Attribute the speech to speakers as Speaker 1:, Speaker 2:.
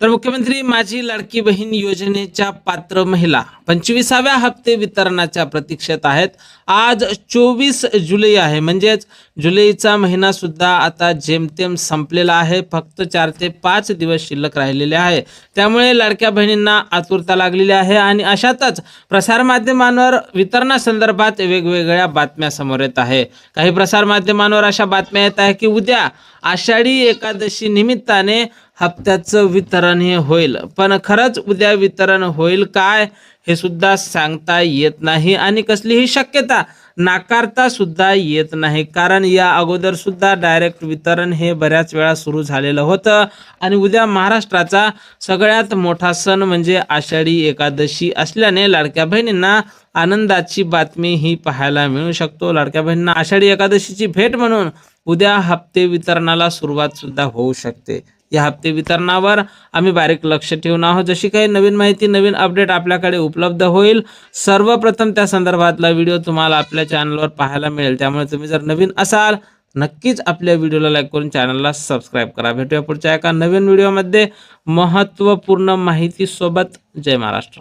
Speaker 1: तर मुख्यमंत्री माझी लाडकी बहीण योजनेच्या पात्र महिला 25व्या हप्ते वितरणाच्या प्रतीक्षेत आहेत. आज 24 जुलै आहे, म्हणजेच जुलैचा महिना सुद्धा आता जेमतेम संपलेला आहे. फक्त 4 ते 5 दिवस शिल्लक राहिलेले आहे. त्यामुळे लाडक्या बहिणींना आतुरता लागलेली आहे आणि अशातच प्रसारमाध्यमांवर वितरणासंदर्भात वेगवेगळ्या बातम्या समोर येत आहे. काही प्रसारमाध्यमांवर अशा बातम्या येत आहे की उद्या आषाढी एकादशी निमित्ताने हप्त्याचं वितरण हे होईल. पण खरंच उद्या वितरण होईल काय हे सुद्धा सांगता येत नाही आणि कसलीही शक्यता नाकारता सुद्धा येत नाही. कारण या अगोदर सुद्धा डायरेक्ट वितरण हे बऱ्याच वेळा सुरू झालेलं होतं आणि उद्या महाराष्ट्राचा सगळ्यात मोठा सण म्हणजे आषाढी एकादशी असल्याने लाडक्या बहिणींना आनंदाची बातमी ही पाहायला मिळू शकतो. लाडक्या बहिणींना आषाढी एकादशीची भेट म्हणून उद्या हप्ते वितरणाला सुरुवात सुद्धा होऊ शकते. या हप्ते वितरणावर आम्ही बारीक लक्ष ठेवून आहोत. जशी काही नवीन माहिती नवीन अपडेट आपल्याकडे उपलब्ध होईल सर्वप्रथम त्या संदर्भातला व्हिडिओ तुम्हाला आपल्या चॅनलवर पाहायला मिळेल. त्यामुळे तुम्ही जर नवीन असाल नक्कीच आपल्या व्हिडिओला लाईक करून चॅनलला सबस्क्राईब करा. भेटूया पुढच्या एका नवीन व्हिडिओमध्ये महत्त्वपूर्ण माहिती सोबत. जय महाराष्ट्र.